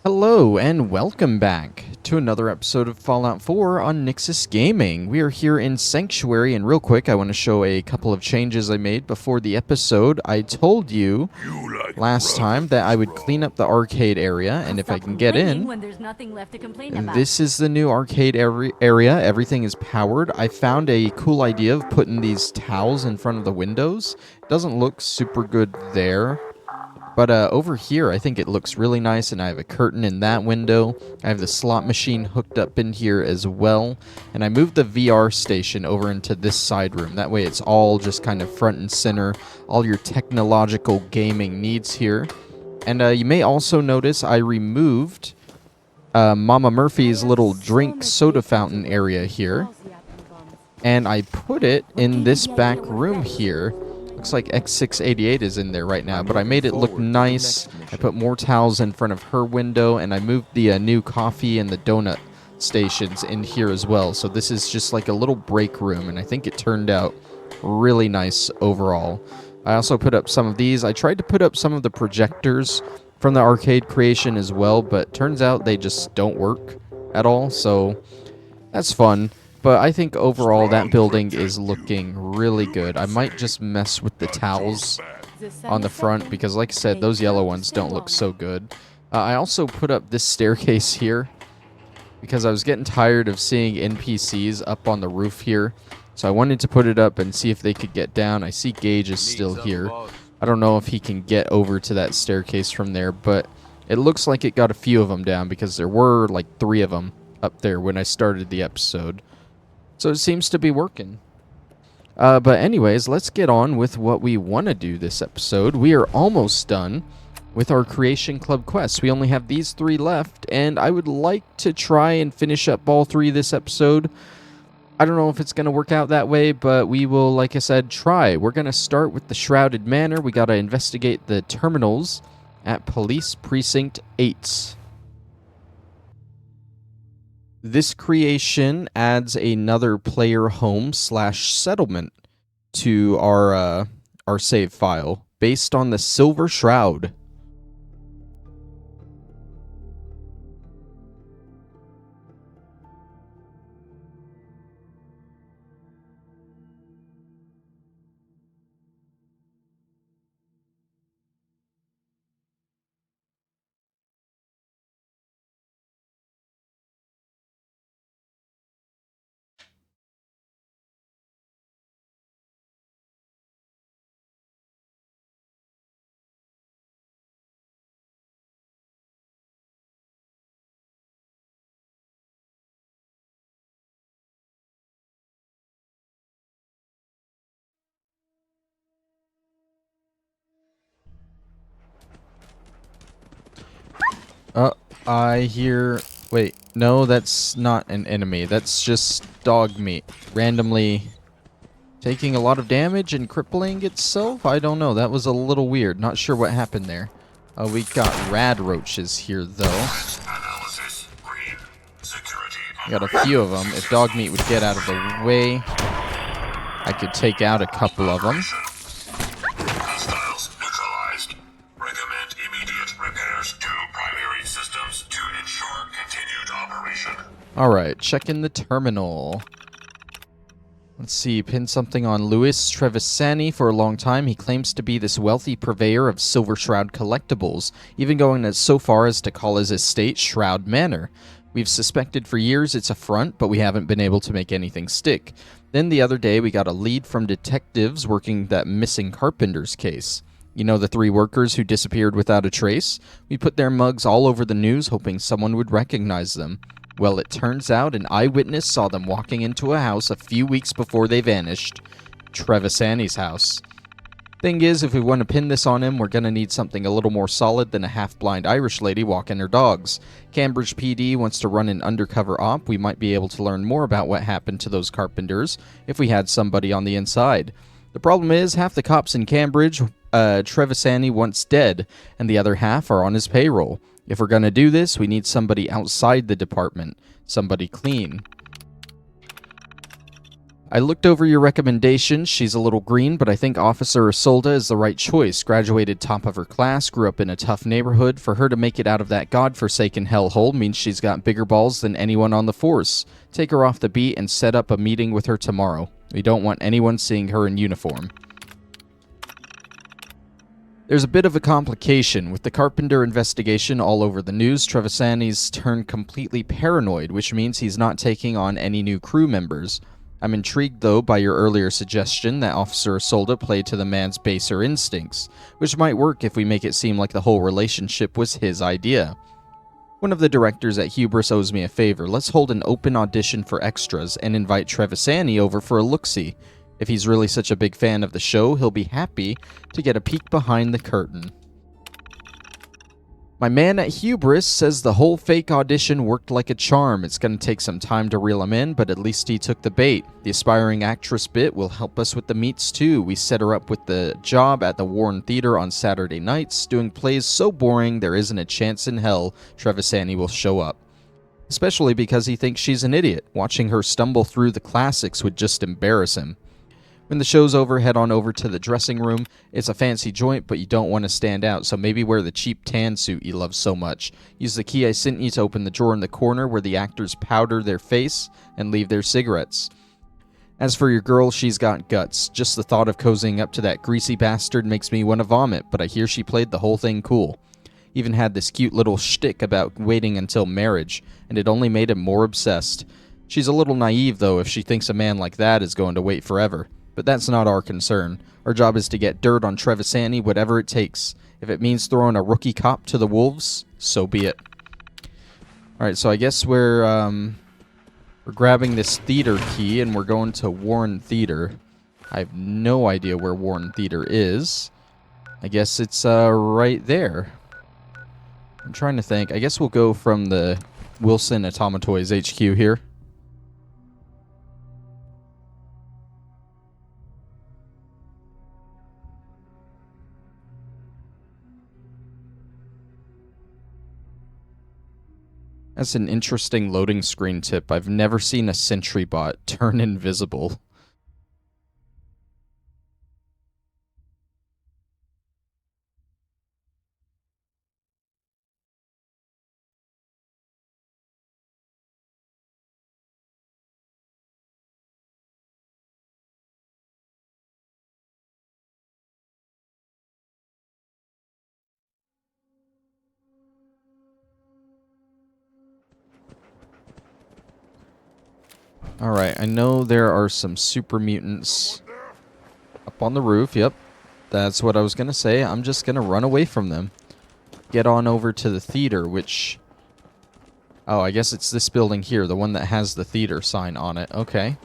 Hello and welcome back to another episode of Fallout 4 on Nyxus Gaming. We are here in Sanctuary, and real quick I want to show a couple of changes I made before the episode. I told you last time that I would clean up the arcade area, and if I can get in, this is the new arcade area. Everything is powered. I found a cool idea of putting these towels in front of the windows. It doesn't look super good there. But over here, I think it looks really nice, and I have a curtain in that window. I have the slot machine hooked up in here as well. And I moved the VR station over into this side room. That way it's all just kind of front and center. All your technological gaming needs here. And you may also notice I removed Mama Murphy's little drink soda fountain area here. And I put it in this back room here. Looks like X688 is in there right now, but I made it look nice. I put more towels in front of her window, and I moved the new coffee and the donut stations in here as well. So this is just like a little break room, and I think it turned out really nice overall. I also put up some of these. I tried to put up some of the projectors from the arcade creation as well, but turns out they just don't work at all, so that's fun. But I think overall that building is looking really good. I might just mess with the towels on the front because, like I said, those yellow ones don't look so good. I also put up this staircase here because I was getting tired of seeing NPCs up on the roof here. So I wanted to put it up and see if they could get down. I see Gage is still here. I don't know if he can get over to that staircase from there, but it looks like it got a few of them down because there were like 3 of them up there when I started the episode. So it seems to be working. But anyways, let's get on with what we want to do this episode. We are almost done with our Creation Club quests. We only have these 3 left, and I would like to try and finish up all 3 this episode. I don't know if it's going to work out that way, but we will, like I said, try. We're going to start with the Shrouded Manor. We got to investigate the terminals at Police Precinct 8. This creation adds another player home / settlement to our save file based on the Silver Shroud. I hear... Wait, no, that's not an enemy. That's just dog meat. Randomly taking a lot of damage and crippling itself? I don't know. That was a little weird. Not sure what happened there. We got rad roaches here, though. Got a few of them. If dog meat would get out of the way, I could take out a couple of them. Alright, check in the terminal. Let's see, pinned something on Louis Trevisani for a long time. He claims to be this wealthy purveyor of Silver Shroud collectibles, even going so far as to call his estate Shroud Manor. We've suspected for years it's a front, but we haven't been able to make anything stick. Then the other day we got a lead from detectives working that missing carpenter's case. You know, the 3 workers who disappeared without a trace? We put their mugs all over the news hoping someone would recognize them. Well, it turns out an eyewitness saw them walking into a house a few weeks before they vanished. Trevisani's house. Thing is, if we want to pin this on him, we're going to need something a little more solid than a half-blind Irish lady walking her dogs. Cambridge PD wants to run an undercover op. We might be able to learn more about what happened to those carpenters if we had somebody on the inside. The problem is, half the cops in Cambridge, Trevisani wants dead, and the other half are on his payroll. If we're going to do this, we need somebody outside the department. Somebody clean. I looked over your recommendation. She's a little green, but I think Officer Isolde is the right choice. Graduated top of her class, grew up in a tough neighborhood. For her to make it out of that godforsaken hellhole means she's got bigger balls than anyone on the force. Take her off the beat and set up a meeting with her tomorrow. We don't want anyone seeing her in uniform. There's a bit of a complication. With the Carpenter investigation all over the news, Trevisani's turned completely paranoid, which means he's not taking on any new crew members. I'm intrigued, though, by your earlier suggestion that Officer Isolde played to the man's baser instincts, which might work if we make it seem like the whole relationship was his idea. One of the directors at Hubris owes me a favor. Let's hold an open audition for extras and invite Trevisani over for a look-see. If he's really such a big fan of the show, he'll be happy to get a peek behind the curtain. My man at Hubris says the whole fake audition worked like a charm. It's going to take some time to reel him in, but at least he took the bait. The aspiring actress bit will help us with the meets too. We set her up with the job at the Warren Theater on Saturday nights, doing plays so boring there isn't a chance in hell Trevisani will show up. Especially because he thinks she's an idiot. Watching her stumble through the classics would just embarrass him. When the show's over, head on over to the dressing room. It's a fancy joint, but you don't want to stand out, so maybe wear the cheap tan suit you love so much. Use the key I sent you to open the drawer in the corner where the actors powder their face and leave their cigarettes. As for your girl, she's got guts. Just the thought of cozying up to that greasy bastard makes me want to vomit, but I hear she played the whole thing cool. Even had this cute little shtick about waiting until marriage, and it only made him more obsessed. She's a little naive, though, if she thinks a man like that is going to wait forever. But that's not our concern. Our job is to get dirt on Trevisani, whatever it takes. If it means throwing a rookie cop to the wolves, so be it. Alright, so I guess we're grabbing this theater key, and we're going to Warren Theater. I have no idea where Warren Theater is. I guess it's right there. I'm trying to think. I guess we'll go from the Wilson Automatoys HQ here. That's an interesting loading screen tip. I've never seen a sentry bot turn invisible. Alright, I know there are some super mutants up on the roof. Yep, that's what I was going to say. I'm just going to run away from them. Get on over to the theater, which... Oh, I guess it's this building here, the one that has the theater sign on it. Okay.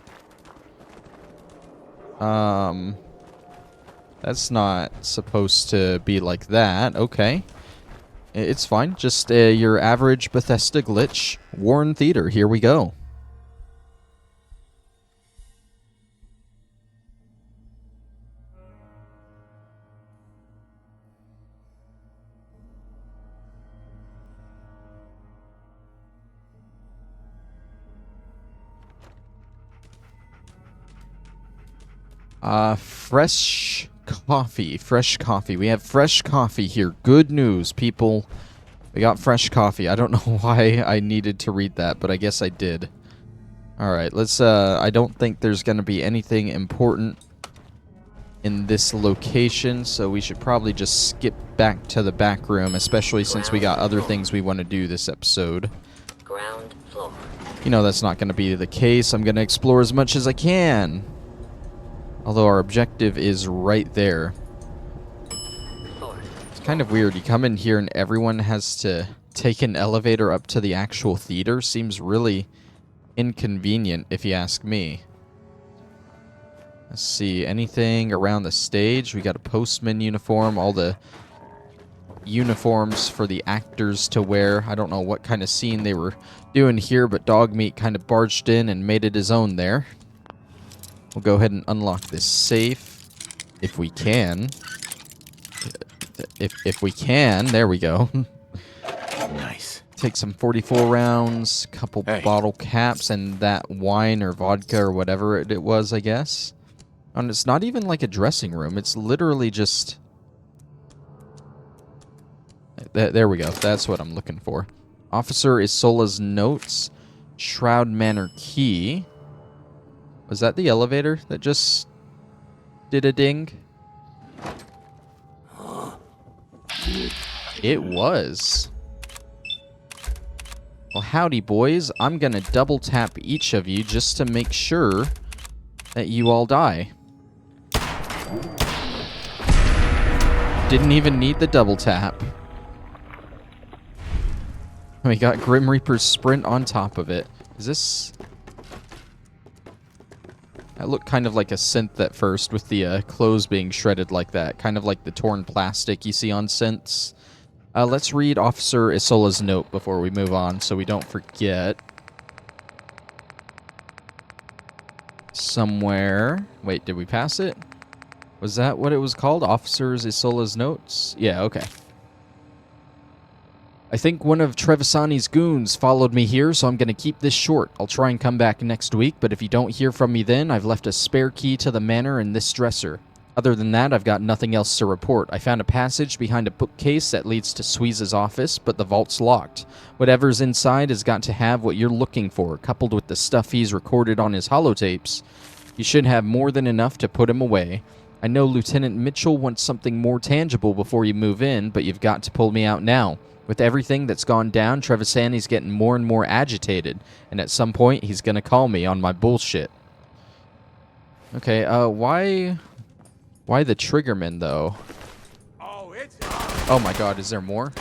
That's not supposed to be like that. Okay. It's fine. Just your average Bethesda glitch. Warren Theater, here we go. Fresh coffee. Fresh coffee. We have fresh coffee here. Good news, people. We got fresh coffee. I don't know why I needed to read that, but I guess I did. Alright, let's, I don't think there's gonna be anything important in this location, so we should probably just skip back to the back room, especially since we got other things we want to do this episode. Ground floor. You know that's not gonna be the case. I'm gonna explore as much as I can. Although our objective is right there. It's kind of weird. You come in here and everyone has to take an elevator up to the actual theater. Seems really inconvenient, if you ask me. Let's see. Anything around the stage? We got a postman uniform. All the uniforms for the actors to wear. I don't know what kind of scene they were doing here, but Dogmeat kind of barged in and made it his own there. We'll go ahead and unlock this safe, if we can. If we can, there we go. Nice. Take some 44 rounds, couple bottle caps, and that wine or vodka or whatever it was, I guess. And it's not even like a dressing room. It's literally just... There we go. That's what I'm looking for. Officer Isola's notes. Shroud Manor key. Was that the elevator that just did a ding? It was. Well, howdy, boys. I'm gonna double tap each of you just to make sure that you all die. Didn't even need the double tap. We got Grim Reaper's sprint on top of it. Is this... That looked kind of like a synth at first with the clothes being shredded like that. Kind of like the torn plastic you see on synths. Let's read Officer Isola's note before we move on so we don't forget. Somewhere... Wait, did we pass it? Was that what it was called? Officer Isola's notes? Yeah, okay. I think one of Trevisani's goons followed me here, so I'm going to keep this short. I'll try and come back next week, but if you don't hear from me then, I've left a spare key to the manor in this dresser. Other than that, I've got nothing else to report. I found a passage behind a bookcase that leads to Sweeze's office, but the vault's locked. Whatever's inside has got to have what you're looking for, coupled with the stuff he's recorded on his holotapes. You should have more than enough to put him away. I know Lieutenant Mitchell wants something more tangible before you move in, but you've got to pull me out now. With everything that's gone down, Trevisani's getting more and more agitated, and at some point, he's gonna call me on my bullshit. Okay, why the Triggerman, though? Oh my god, is there more?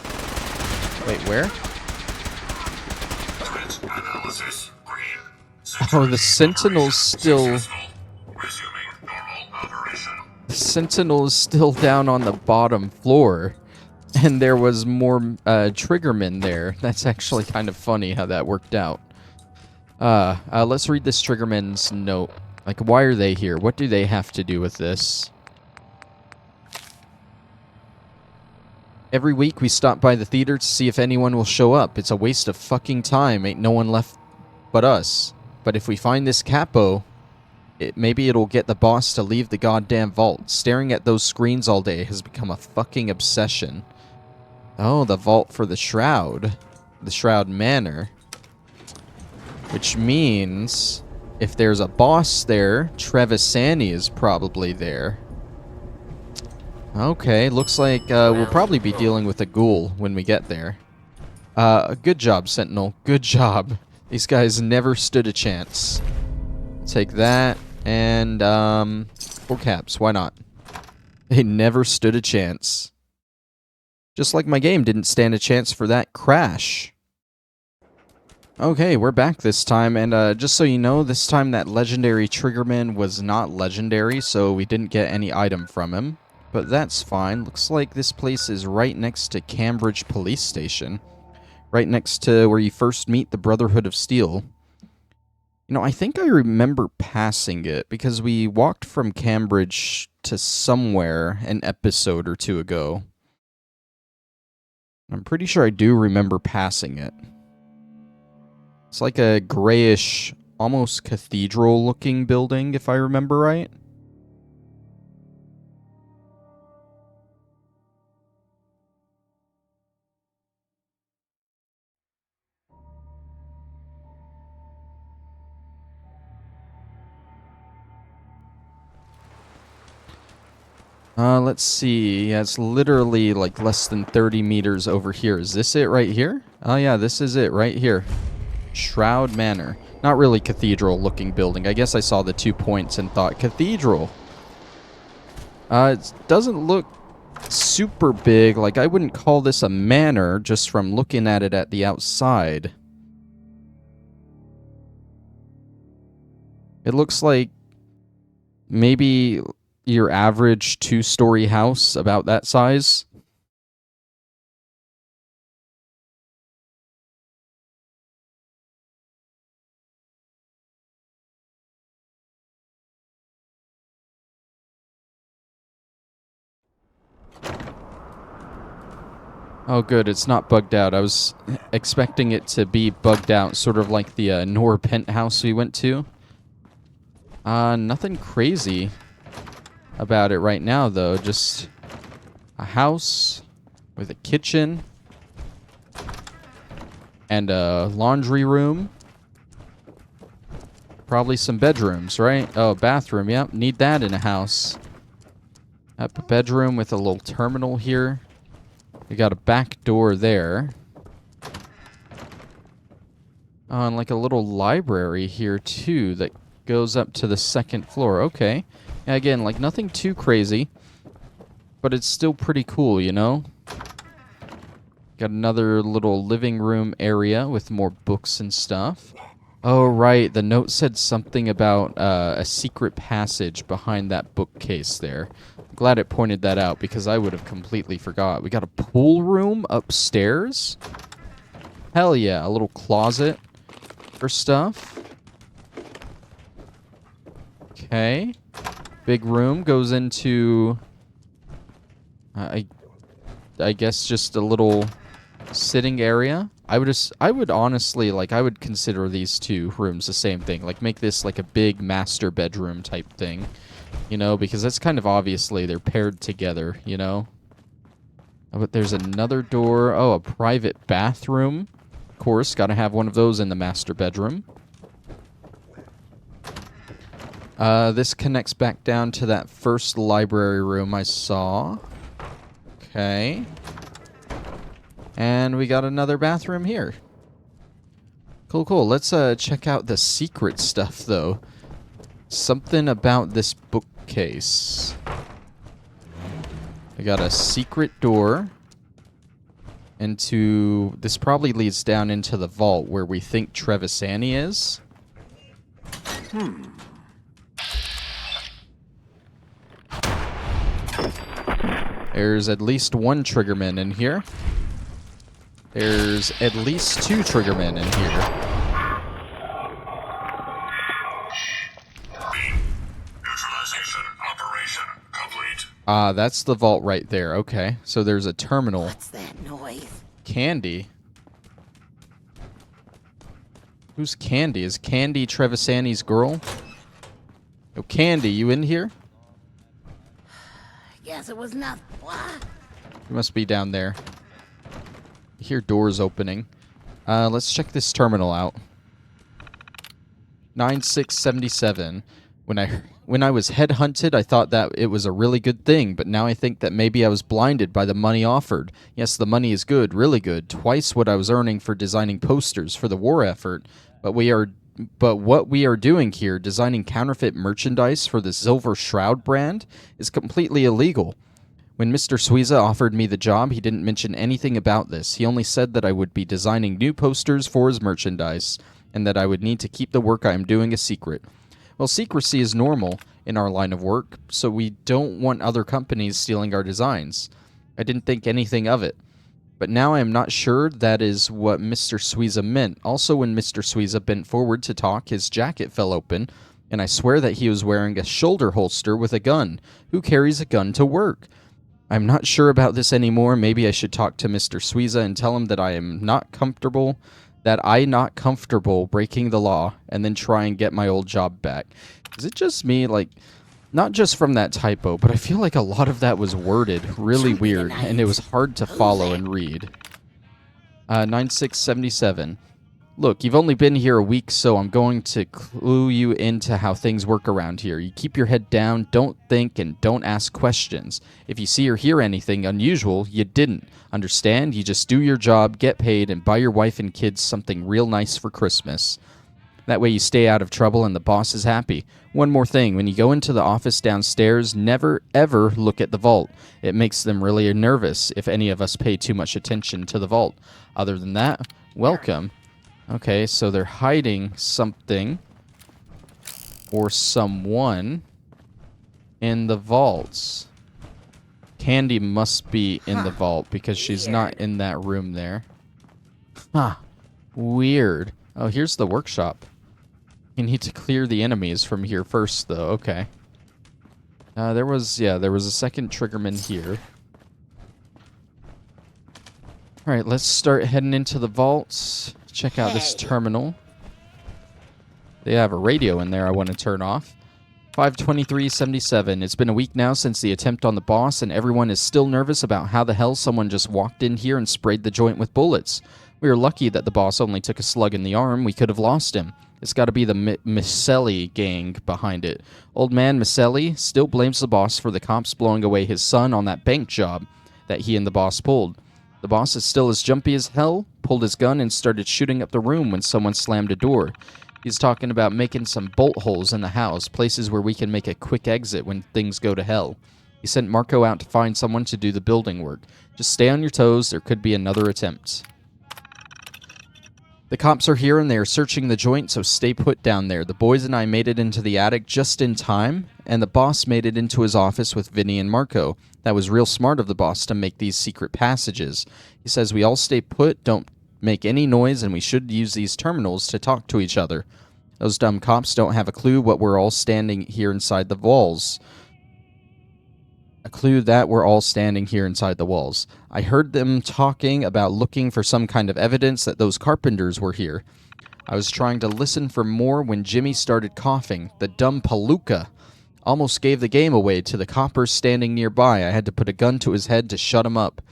Wait, where? Oh, the Sentinel's still... The Sentinel is still down on the bottom floor. And there was more Triggermen there. That's actually kind of funny how that worked out. Let's read this Triggerman's note. Like, why are they here? What do they have to do with this? Every week we stop by the theater to see if anyone will show up. It's a waste of fucking time. Ain't no one left but us. But if we find this capo, maybe it'll get the boss to leave the goddamn vault. Staring at those screens all day has become a fucking obsession. Oh, the vault for the Shroud. The Shroud Manor. Which means, if there's a boss there, Trevisani is probably there. Okay, looks like we'll probably be dealing with a ghoul when we get there. Good job, Sentinel. Good job. These guys never stood a chance. Take that, and, 4 caps. Why not? They never stood a chance. Just like my game didn't stand a chance for that crash. Okay, we're back this time, and just so you know, this time that legendary Triggerman was not legendary, so we didn't get any item from him. But that's fine. Looks like this place is right next to Cambridge Police Station. Right next to where you first meet the Brotherhood of Steel. You know, I think I remember passing it, because we walked from Cambridge to somewhere an episode or 2 ago. I'm pretty sure I do remember passing it. It's like a grayish, almost cathedral-looking building, if I remember right. Let's see. Yeah, it's literally like less than 30 meters over here. Is this it right here? Oh yeah, this is it right here. Shroud Manor. Not really cathedral-looking building. I guess I saw the 2 points and thought, cathedral. It doesn't look super big. Like, I wouldn't call this a manor just from looking at it at the outside. It looks like maybe your average 2-story house, about that size. Oh, good. It's not bugged out. I was expecting it to be bugged out, sort of like the Nor penthouse we went to. Nothing crazy about it right now, though. Just a house with a kitchen and a laundry room. Probably some bedrooms, right? Oh, bathroom. Yep, need that in a house. A bedroom with a little terminal here. We got a back door there. And like a little library here, too, that goes up to the second floor. Okay. Again, like nothing too crazy, but it's still pretty cool, you know? Got another little living room area with more books and stuff. Oh, right. The note said something about a secret passage behind that bookcase there. I'm glad it pointed that out because I would have completely forgot. We got a pool room upstairs. Hell yeah. A little closet for stuff. Okay. Big room goes into, I guess, just a little sitting area. I would honestly, like, I would consider these two rooms the same thing. Like, make this like a big master bedroom type thing, you know, because that's kind of obviously they're paired together, you know. But there's another door. Oh, a private bathroom. Of course, gotta have one of those in the master bedroom. This connects back down to that first library room I saw. Okay. And we got another bathroom here. Cool, cool. Let's check out the secret stuff, though. Something about this bookcase. We got a secret door into... This probably leads down into the vault where we think Trevisani is. There's at least one triggerman in here. There's at least two triggermen in here. Neutralization operation complete. Ah, that's the vault right there. Okay, so there's a terminal. What's that noise? Candy? Who's Candy? Is Candy Trevisani's girl? Oh, Candy, you in here? Guess it was nothing. What? You must be down there. I hear doors opening. Let's check this terminal out. 9677. When I was headhunted, I thought that it was a really good thing, but now I think that maybe I was blinded by the money offered. Yes, the money is good, really good. Twice what I was earning for designing posters for the war effort. But what we are doing here, designing counterfeit merchandise for the Silver Shroud brand, is completely illegal. When Mr. Suiza offered me the job, he didn't mention anything about this. He only said that I would be designing new posters for his merchandise, and that I would need to keep the work I am doing a secret. Well, secrecy is normal in our line of work, so we don't want other companies stealing our designs. I didn't think anything of it. But now I am not sure that is what Mr. Suiza meant. Also, when Mr. Suiza bent forward to talk, his jacket fell open, and I swear that he was wearing a shoulder holster with a gun. Who carries a gun to work? I'm not sure about this anymore. Maybe I should talk to Mr. Suiza and tell him that I'm not comfortable breaking the law, and then try and get my old job back. Is it just me, like, not just from that typo, but I feel like a lot of that was worded really weird, and it was hard to follow and read. 9677. Look, you've only been here a week, so I'm going to clue you into how things work around here. You keep your head down, don't think, and don't ask questions. If you see or hear anything unusual, you didn't. Understand? You just do your job, get paid, and buy your wife and kids something real nice for Christmas. That way you stay out of trouble and the boss is happy. One more thing, when you go into the office downstairs, never ever look at the vault. It makes them really nervous if any of us pay too much attention to the vault. Other than that, welcome. Okay, so they're hiding something or someone in the vaults. Candy must be in the vault because she's not in that room there. Huh. Weird. Oh, here's the workshop. You need to clear the enemies from here first, though. Okay. There was a second triggerman here. All right, let's start heading into the vaults. Check out this Hey. terminal. They have a radio in there I want to turn off. 52377. It's been a week now since the attempt on the boss, and everyone is still nervous about how the hell someone just walked in here and sprayed the joint with bullets. We are lucky that the boss only took a slug in the arm. We could have lost him. It's got to be the Micelli gang behind it. Old man Micelli still blames the boss for the cops blowing away his son on that bank job that he and the boss pulled. The boss is still as jumpy as hell, pulled his gun, and started shooting up the room when someone slammed a door. He's talking about making some bolt holes in the house, places where we can make a quick exit when things go to hell. He sent Marco out to find someone to do the building work. Just stay on your toes, there could be another attempt. The cops are here and they are searching the joint, so stay put down there. The boys and I made it into the attic just in time, and the boss made it into his office with Vinny and Marco. That was real smart of the boss to make these secret passages. He says we all stay put, don't make any noise, and we should use these terminals to talk to each other. Those dumb cops don't have a clue what we're all standing here inside the walls. A clue that we're all standing here inside the walls. I heard them talking about looking for some kind of evidence that those carpenters were here. I was trying to listen for more when Jimmy started coughing. The dumb palooka almost gave the game away to the coppers standing nearby. I had to put a gun to his head to shut him up.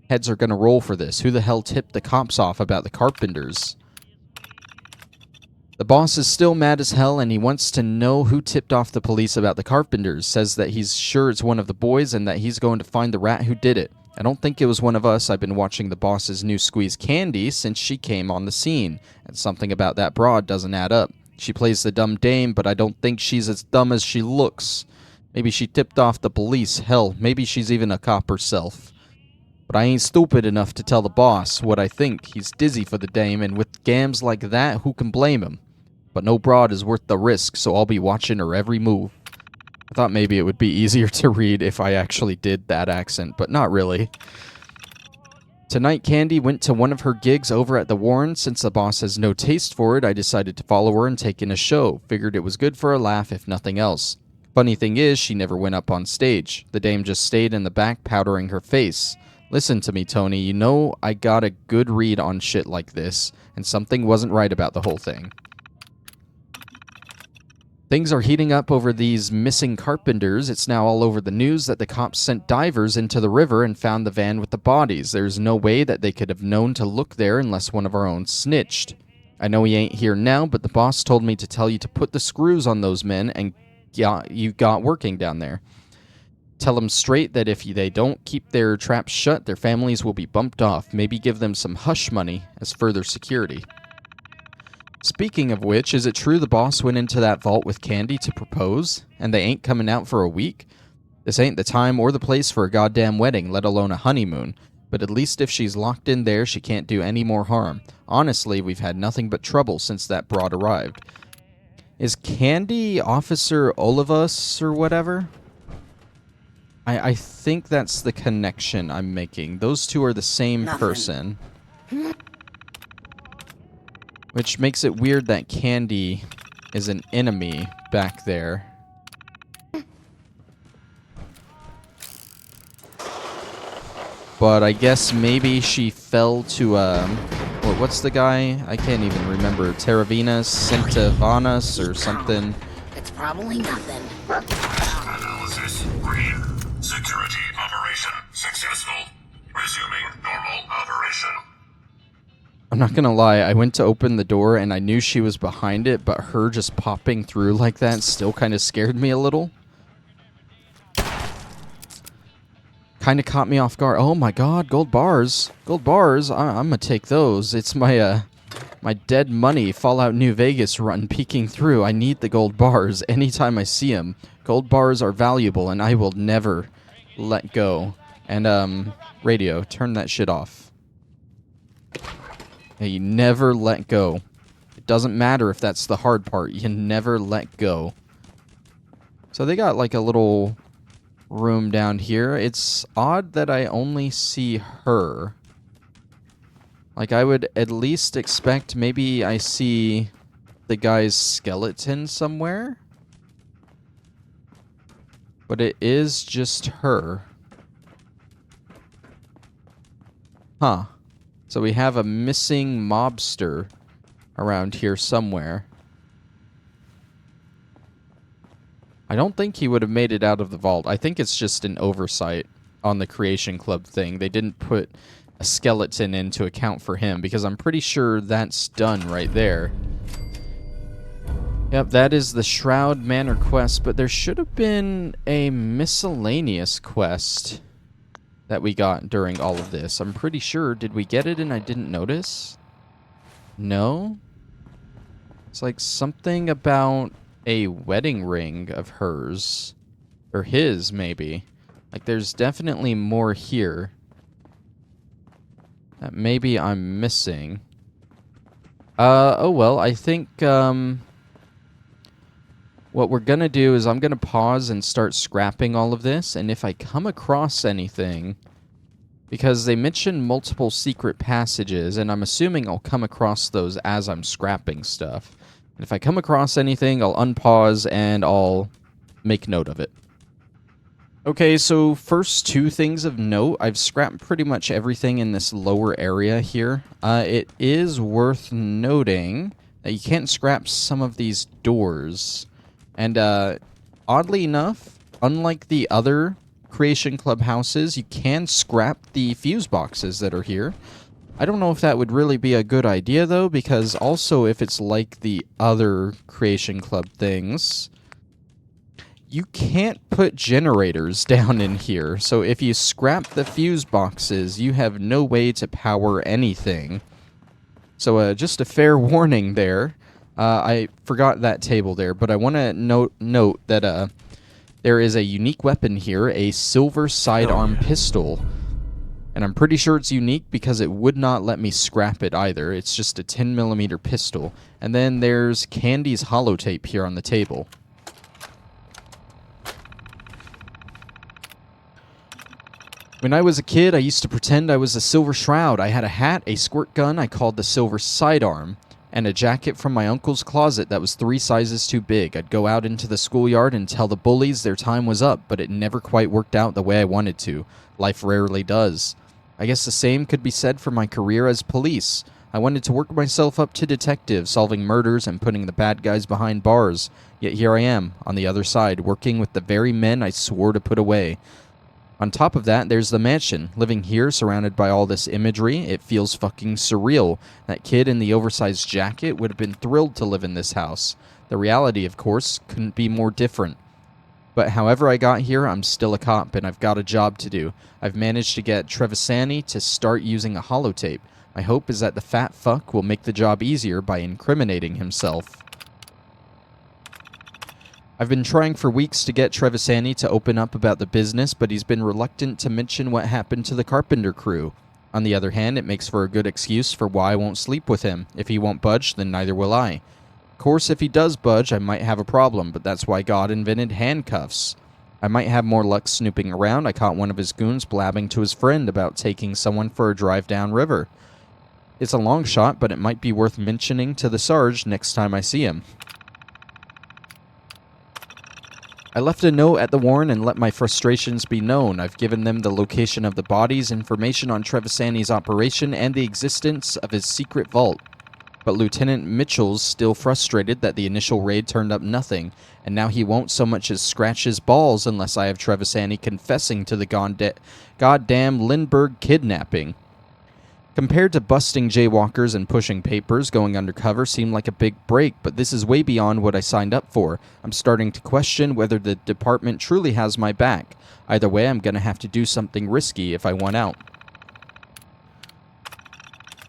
Heads are gonna roll for this. Who the hell tipped the cops off about the carpenters? The boss is still mad as hell, and he wants to know who tipped off the police about the carpenters. Says that he's sure it's one of the boys and that he's going to find the rat who did it. I don't think it was one of us. I've been watching the boss's new squeeze Candy since she came on the scene, and something about that broad doesn't add up. She plays the dumb dame, but I don't think she's as dumb as she looks. Maybe she tipped off the police. Hell, maybe she's even a cop herself. But I ain't stupid enough to tell the boss what I think. He's dizzy for the dame, and with gams like that, who can blame him? But no broad is worth the risk, so I'll be watching her every move. I thought maybe it would be easier to read if I actually did that accent, but not really. Tonight, Candy went to one of her gigs over at the Warren. Since the boss has no taste for it, I decided to follow her and take in a show. Figured it was good for a laugh, if nothing else. Funny thing is, she never went up on stage. The dame just stayed in the back powdering her face. Listen to me, Tony. You know I got a good read on shit like this, and something wasn't right about the whole thing. Things are heating up over these missing carpenters. It's now all over the news that the cops sent divers into the river and found the van with the bodies. There's no way that they could have known to look there unless one of our own snitched. I know he ain't here now, but the boss told me to tell you to put the screws on those men and you got working down there. Tell them straight that if they don't keep their traps shut, their families will be bumped off. Maybe give them some hush money as further security. Speaking of which, is it true the boss went into that vault with Candy to propose, and they ain't coming out for a week? This ain't the time or the place for a goddamn wedding, let alone a honeymoon. But at least if she's locked in there, she can't do any more harm. Honestly, we've had nothing but trouble since that broad arrived. Is Candy Officer Olivas or whatever? I think that's the connection I'm making. Those two are the same person. Which makes it weird that Candy is an enemy back there. But I guess maybe she fell to, what's the guy? I can't even remember. Teravinas, Centavanas, or something. It's probably nothing. Analysis green. Security operation successful. Resuming normal operation. I'm not gonna lie, I went to open the door and I knew she was behind it, but her just popping through like that still kind of scared me a little. Kind of caught me off guard. Oh my god, gold bars. Gold bars, I'm gonna take those. It's my, my dead money Fallout New Vegas run peeking through. I need the gold bars anytime I see them. Gold bars are valuable and I will never let go. And, radio, turn that shit off. Yeah, you never let go. It doesn't matter if that's the hard part. You never let go. So they got like a little room down here. It's odd that I only see her. Like I would at least expect maybe I see the guy's skeleton somewhere. But it is just her. Huh. So we have a missing mobster around here somewhere. I don't think he would have made it out of the vault. I think it's just an oversight on the Creation Club thing. They didn't put a skeleton in to account for him, because I'm pretty sure that's done right there. Yep, that is the Shroud Manor quest, but there should have been a miscellaneous quest that we got during all of this. I'm pretty sure. Did we get it and I didn't notice? No? It's like something about a wedding ring of hers. Or his, maybe. Like, there's definitely more here that maybe I'm missing. Oh well, I think, what we're gonna do is I'm gonna pause and start scrapping all of this, and if I come across anything, because they mention multiple secret passages, and I'm assuming I'll come across those as I'm scrapping stuff. And if I come across anything, I'll unpause and I'll make note of it. Okay, so first two things of note. I've scrapped pretty much everything in this lower area here. It is worth noting that you can't scrap some of these doors. And oddly enough, unlike the other Creation Club houses, you can scrap the fuse boxes that are here. I don't know if that would really be a good idea, though, because also if it's like the other Creation Club things, you can't put generators down in here. So if you scrap the fuse boxes, you have no way to power anything. So just a fair warning there. I forgot that table there, but I want to note that there is a unique weapon here, a silver sidearm pistol. And I'm pretty sure it's unique because it would not let me scrap it either. It's just a 10mm pistol. And then there's Candy's holotape here on the table. When I was a kid, I used to pretend I was a Silver Shroud. I had a hat, a squirt gun I called the Silver Sidearm, and a jacket from my uncle's closet that was 3 sizes too big. I'd go out into the schoolyard and tell the bullies their time was up, but it never quite worked out the way I wanted to. Life rarely does. I guess the same could be said for my career as police. I wanted to work myself up to detective, solving murders and putting the bad guys behind bars. Yet here I am, on the other side, working with the very men I swore to put away. On top of that, there's the mansion. Living here, surrounded by all this imagery, it feels fucking surreal. That kid in the oversized jacket would have been thrilled to live in this house. The reality, of course, couldn't be more different. But however I got here, I'm still a cop, and I've got a job to do. I've managed to get Trevisani to start using a holotape. My hope is that the fat fuck will make the job easier by incriminating himself. I've been trying for weeks to get Trevisani to open up about the business, but he's been reluctant to mention what happened to the carpenter crew. On the other hand, it makes for a good excuse for why I won't sleep with him. If he won't budge, then neither will I. Of course, if he does budge, I might have a problem, but that's why God invented handcuffs. I might have more luck snooping around. I caught one of his goons blabbing to his friend about taking someone for a drive downriver. It's a long shot, but it might be worth mentioning to the Sarge next time I see him. I left a note at the Warren and let my frustrations be known. I've given them the location of the bodies, information on Trevisani's operation, and the existence of his secret vault. But Lieutenant Mitchell's still frustrated that the initial raid turned up nothing, and now he won't so much as scratch his balls unless I have Trevisani confessing to the goddamn Lindbergh kidnapping. Compared to busting jaywalkers and pushing papers, going undercover seemed like a big break, but this is way beyond what I signed up for. I'm starting to question whether the department truly has my back. Either way, I'm gonna have to do something risky if I want out.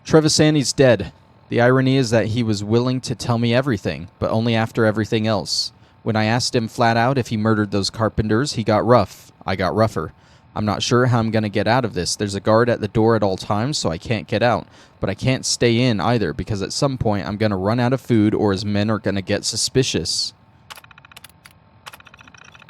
Trevisani's dead. The irony is that he was willing to tell me everything, but only after everything else. When I asked him flat out if he murdered those carpenters, he got rough. I got rougher. I'm not sure how I'm going to get out of this. There's a guard at the door at all times, so I can't get out. But I can't stay in either, because at some point I'm going to run out of food or his men are going to get suspicious.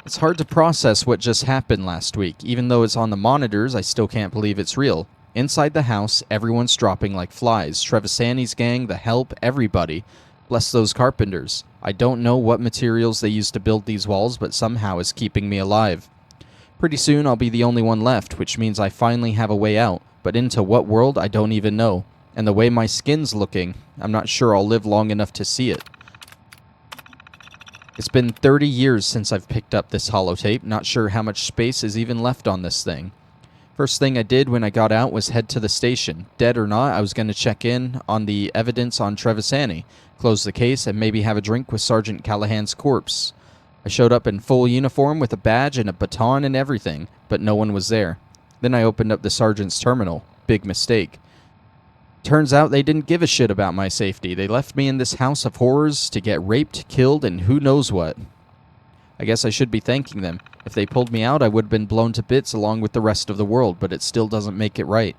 It's hard to process what just happened last week. Even though it's on the monitors, I still can't believe it's real. Inside the house, everyone's dropping like flies. Trevisani's gang, the help, everybody. Bless those carpenters. I don't know what materials they used to build these walls, but somehow it's keeping me alive. Pretty soon I'll be the only one left, which means I finally have a way out, but into what world I don't even know. And the way my skin's looking, I'm not sure I'll live long enough to see it. It's been 30 years since I've picked up this holotape, not sure how much space is even left on this thing. First thing I did when I got out was head to the station. Dead or not, I was going to check in on the evidence on Trevisani, close the case, and maybe have a drink with Sergeant Callahan's corpse. I showed up in full uniform with a badge and a baton and everything, but no one was there. Then I opened up the sergeant's terminal. Big mistake. Turns out they didn't give a shit about my safety. They left me in this house of horrors to get raped, killed, and who knows what. I guess I should be thanking them. If they pulled me out, I would have been blown to bits along with the rest of the world, but it still doesn't make it right.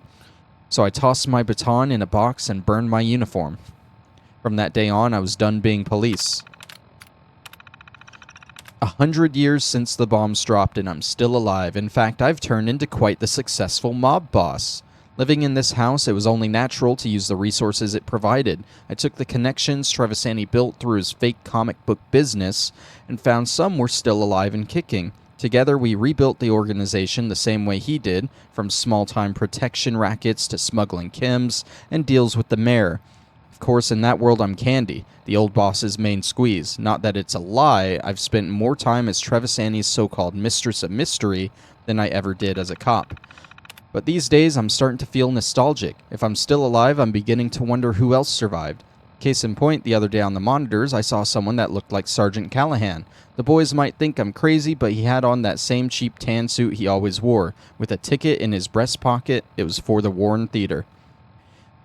So I tossed my baton in a box and burned my uniform. From that day on, I was done being police. 100 years since the bombs dropped and I'm still alive. In fact, I've turned into quite the successful mob boss. Living in this house, it was only natural to use the resources it provided. I took the connections Trevisani built through his fake comic book business and found some were still alive and kicking. Together, we rebuilt the organization the same way he did, from small-time protection rackets to smuggling chems and deals with the mayor. Of course, in that world, I'm Candy, the old boss's main squeeze. Not that it's a lie, I've spent more time as Trevisani's so-called mistress of mystery than I ever did as a cop. But these days, I'm starting to feel nostalgic. If I'm still alive, I'm beginning to wonder who else survived. Case in point, the other day on the monitors, I saw someone that looked like Sergeant Callahan. The boys might think I'm crazy, but he had on that same cheap tan suit he always wore, with a ticket in his breast pocket. It was for the Warren Theater.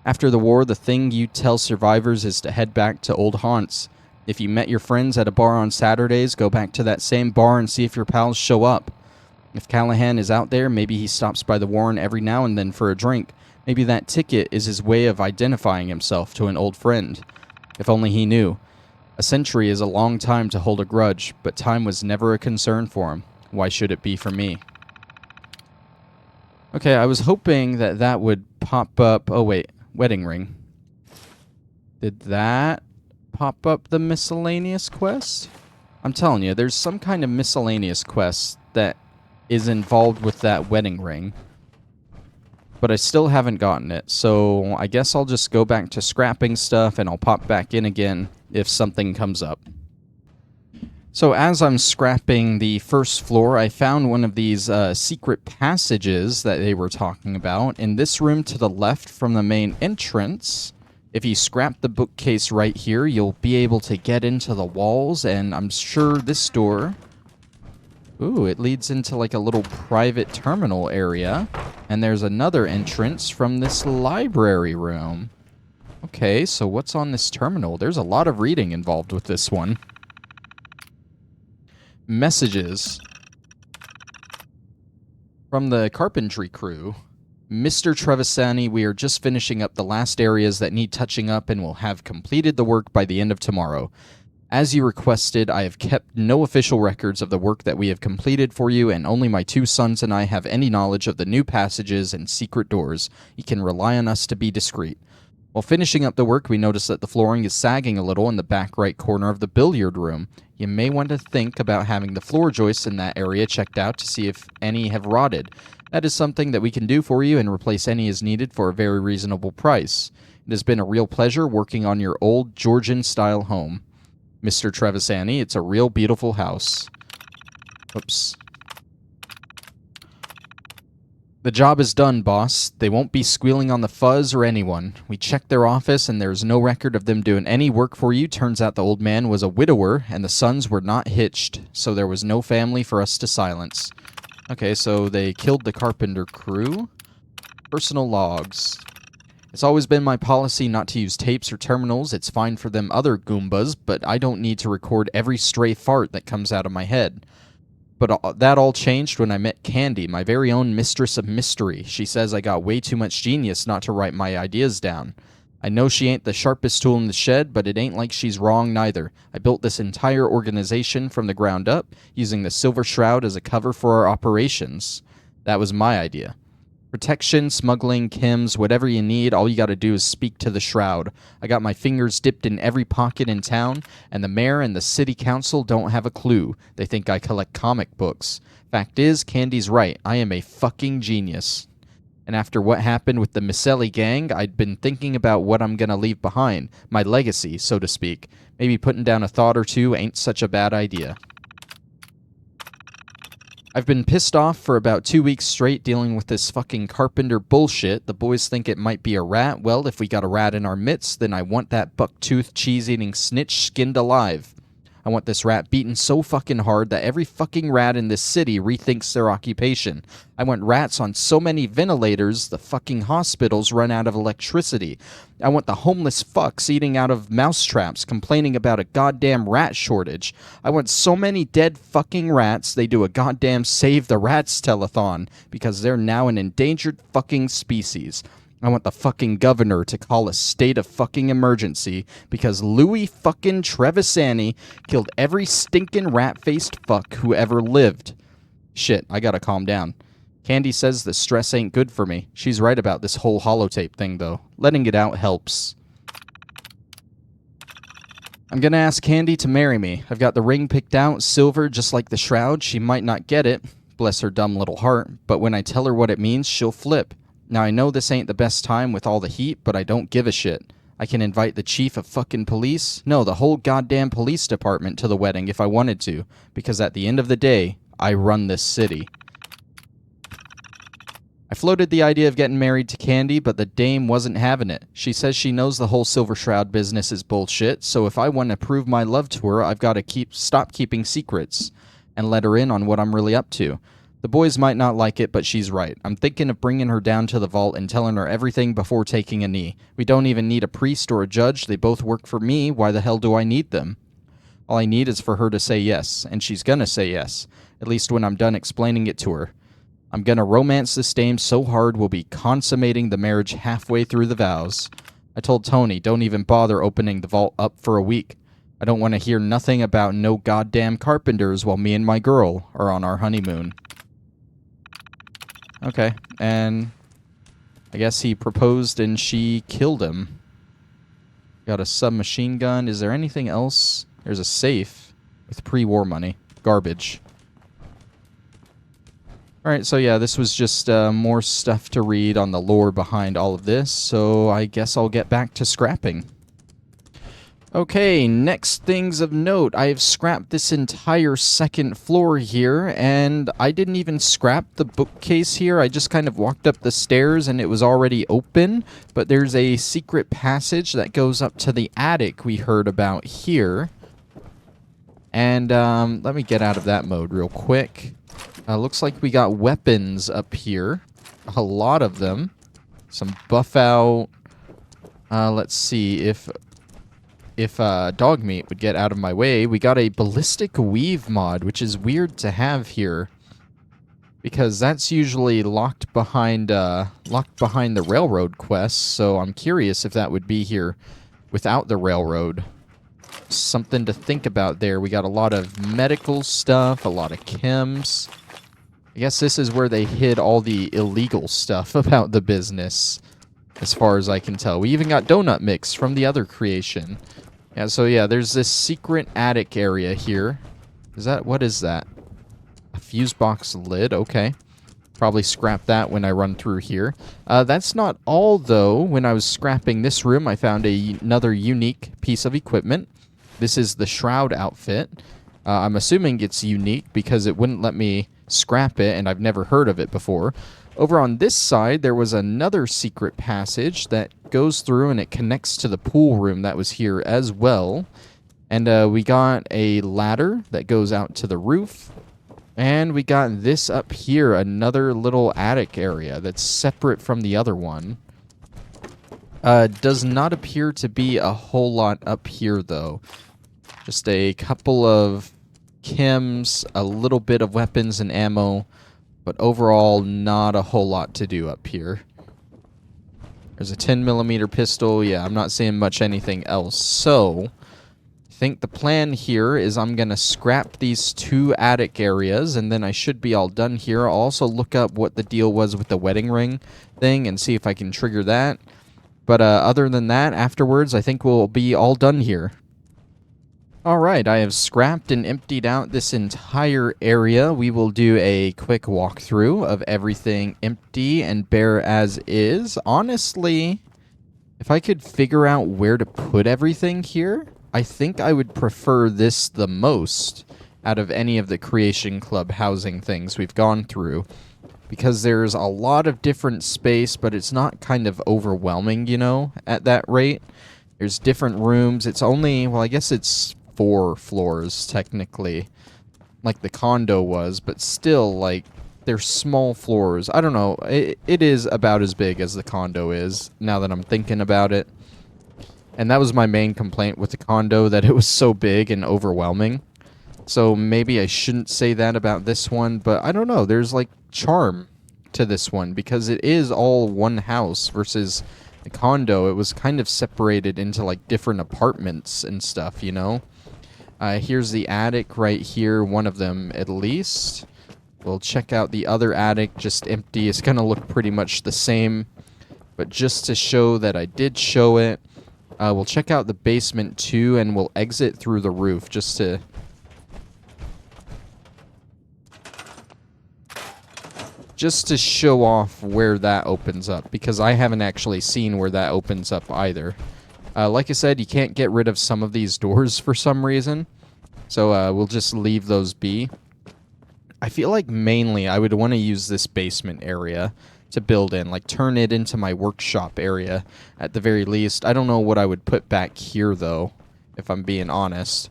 After the war, the thing you tell survivors is to head back to old haunts. If you met your friends at a bar on Saturdays, go back to that same bar and see if your pals show up. If Callahan is out there, maybe he stops by the Warren every now and then for a drink. Maybe that ticket is his way of identifying himself to an old friend. If only he knew. A century is a long time to hold a grudge, but time was never a concern for him. Why should it be for me? Okay, I was hoping that that would pop up... Oh, wait. Wedding ring. Did that pop up the miscellaneous quest? I'm telling you, there's some kind of miscellaneous quest that is involved with that wedding ring. But I still haven't gotten it, so I guess I'll just go back to scrapping stuff and I'll pop back in again if something comes up. So as I'm scrapping the first floor, I found one of these secret passages that they were talking about. In this room to the left from the main entrance, if you scrap the bookcase right here, you'll be able to get into the walls, and I'm sure this door... Ooh, it leads into like a little private terminal area. And there's another entrance from this library room. Okay, so what's on this terminal? There's a lot of reading involved with this one. Messages. From the carpentry crew. Mr. Trevisani, we are just finishing up the last areas that need touching up and will have completed the work by the end of tomorrow. As you requested, I have kept no official records of the work that we have completed for you, and only my two sons and I have any knowledge of the new passages and secret doors. You can rely on us to be discreet. While finishing up the work, we noticed that the flooring is sagging a little in the back right corner of the billiard room. You may want to think about having the floor joists in that area checked out to see if any have rotted. That is something that we can do for you and replace any as needed for a very reasonable price. It has been a real pleasure working on your old Georgian-style home. Mr. Trevisani, it's a real beautiful house. Oops. The job is done, boss. They won't be squealing on the fuzz or anyone. We checked their office and there's no record of them doing any work for you. Turns out the old man was a widower and the sons were not hitched, so there was no family for us to silence. Okay, so they killed the carpenter crew. Personal logs. It's always been my policy not to use tapes or terminals. It's fine for them other Goombas, but I don't need to record every stray fart that comes out of my head. But that all changed when I met Candy, my very own mistress of mystery. She says I got way too much genius not to write my ideas down. I know she ain't the sharpest tool in the shed, but it ain't like she's wrong neither. I built this entire organization from the ground up, using the Silver Shroud as a cover for our operations. That was my idea. Protection, smuggling, chems, whatever you need, all you gotta do is speak to the Shroud. I got my fingers dipped in every pocket in town, and the mayor and the city council don't have a clue. They think I collect comic books. Fact is, Candy's right. I am a fucking genius. And after what happened with the Miscelli gang, I'd been thinking about what I'm gonna leave behind. My legacy, so to speak. Maybe putting down a thought or two ain't such a bad idea. I've been pissed off for about 2 weeks straight dealing with this fucking carpenter bullshit. The boys think it might be a rat. Well, if we got a rat in our midst, then I want that buck-toothed, cheese-eating snitch skinned alive. I want this rat beaten so fucking hard that every fucking rat in this city rethinks their occupation. I want rats on so many ventilators the fucking hospitals run out of electricity. I want the homeless fucks eating out of mousetraps complaining about a goddamn rat shortage. I want so many dead fucking rats they do a goddamn Save the Rats telethon because they're now an endangered fucking species. I want the fucking governor to call a state of fucking emergency because Louis fucking Trevisani killed every stinking rat-faced fuck who ever lived. Shit, I gotta calm down. Candy says the stress ain't good for me. She's right about this whole holotape thing, though. Letting it out helps. I'm gonna ask Candy to marry me. I've got the ring picked out, silver, just like the Shroud. She might not get it, bless her dumb little heart, but when I tell her what it means, she'll flip. Now, I know this ain't the best time with all the heat, but I don't give a shit. I can invite the chief of fucking police, no, the whole goddamn police department to the wedding if I wanted to, because at the end of the day, I run this city. I floated the idea of getting married to Candy, but the dame wasn't having it. She says she knows the whole Silver Shroud business is bullshit, so if I want to prove my love to her, I've got to stop keeping secrets and let her in on what I'm really up to. The boys might not like it, but she's right. I'm thinking of bringing her down to the vault and telling her everything before taking a knee. We don't even need a priest or a judge. They both work for me. Why the hell do I need them? All I need is for her to say yes, and she's gonna say yes, at least when I'm done explaining it to her. I'm gonna romance this dame so hard we'll be consummating the marriage halfway through the vows. I told Tony, don't even bother opening the vault up for a week. I don't want to hear nothing about no goddamn carpenters while me and my girl are on our honeymoon. Okay, and I guess he proposed and she killed him. Got a submachine gun. Is there anything else? There's a safe with pre-war money. Garbage. Alright, so yeah, this was just more stuff to read on the lore behind all of this, so I guess I'll get back to scrapping. Okay, next things of note. I have scrapped this entire second floor here, and I didn't even scrap the bookcase here. I just kind of walked up the stairs and it was already open, but there's a secret passage that goes up to the attic we heard about here. And let me get out of that mode real quick. Looks like we got weapons up here. A lot of them. Some buff out. Let's see if dog meat would get out of my way. We got a ballistic weave mod, which is weird to have here because that's usually locked behind the railroad quests. So I'm curious if that would be here without the railroad. Something to think about there. We got a lot of medical stuff, a lot of chems. I guess this is where they hid all the illegal stuff about the business, as far as I can tell. We even got donut mix from the other creation. Yeah, so yeah, there's this secret attic area here. What is that? A fuse box lid, okay. Probably scrap that when I run through here. That's not all, though. When I was scrapping this room, I found another unique piece of equipment. This is the Shroud outfit. I'm assuming it's unique because it wouldn't let me scrap it, and I've never heard of it before. Over on this side, there was another secret passage that goes through and it connects to the pool room that was here as well. And we got a ladder that goes out to the roof. And we got this up here, another little attic area that's separate from the other one. Does not appear to be a whole lot up here, though. Just a couple of chems, a little bit of weapons and ammo. But overall, not a whole lot to do up here. There's a 10mm pistol. Yeah, I'm not seeing much anything else. So, I think the plan here is I'm going to scrap these 2 attic areas, and then I should be all done here. I'll also look up what the deal was with the wedding ring thing and see if I can trigger that. But other than that, afterwards, I think we'll be all done here. Alright, I have scrapped and emptied out this entire area. We will do a quick walkthrough of everything empty and bare as is. Honestly, if I could figure out where to put everything here, I think I would prefer this the most out of any of the Creation Club housing things we've gone through. Because there's a lot of different space, but it's not kind of overwhelming, you know, at that rate. There's different rooms. It's only, well, I guess it's 4 floors, technically, like the condo was, but still, like, they're small floors. I don't know. It is about as big as the condo is, now that I'm thinking about it. And that was my main complaint with the condo, that it was so big and overwhelming. So maybe I shouldn't say that about this one, but I don't know. There's, like, charm to this one, because it is all one house versus the condo. It was kind of separated into, like, different apartments and stuff, you know? Here's the attic right here, one of them at least. We'll check out the other attic, just empty. It's going to look pretty much the same, but just to show that I did show it, we'll check out the basement too, and we'll exit through the roof just to... show off where that opens up, because I haven't actually seen where that opens up either. Like I said, you can't get rid of some of these doors for some reason, so we'll just leave those be. I feel like mainly I would want to use this basement area to build in, like turn it into my workshop area at the very least. I don't know what I would put back here though, if I'm being honest.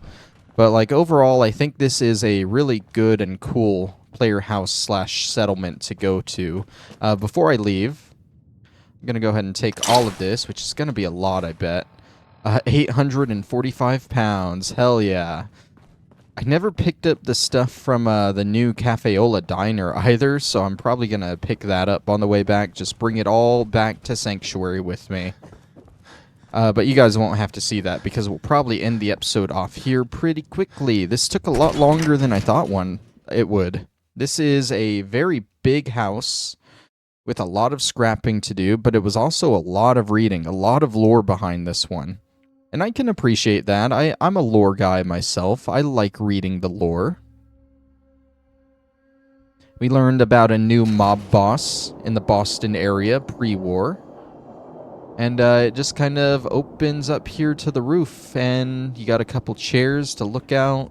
But like overall, I think this is a really good and cool player house slash settlement to go to. Before I leave, I'm going to go ahead and take all of this, which is going to be a lot, I bet. 845 pounds. Hell yeah. I never picked up the stuff from the new Cafeola diner either, so I'm probably going to pick that up on the way back. Just bring it all back to Sanctuary with me. But you guys won't have to see that, because we'll probably end the episode off here pretty quickly. This took a lot longer than I thought it would. This is a very big house with a lot of scrapping to do, but it was also a lot of reading, a lot of lore behind this one. And I can appreciate that. I'm a lore guy myself. I like reading the lore. We learned about a new mob boss in the Boston area pre-war. And it just kind of opens up here to the roof, and you got a couple chairs to look out.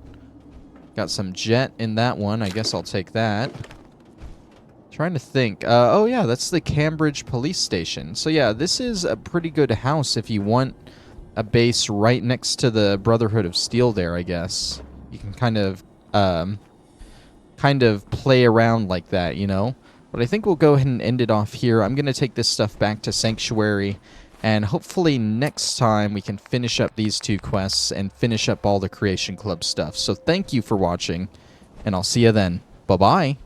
Got some jet in that one. I guess I'll take that. Trying to think. Oh yeah, that's the Cambridge police station. So yeah, this is a pretty good house if you want a base right next to the Brotherhood of Steel there, I guess. You can kind of play around like that, you know? But I think we'll go ahead and end it off here. I'm going to take this stuff back to Sanctuary, and hopefully next time we can finish up these 2 quests and finish up all the Creation Club stuff. So thank you for watching, and I'll see you then. Bye-bye.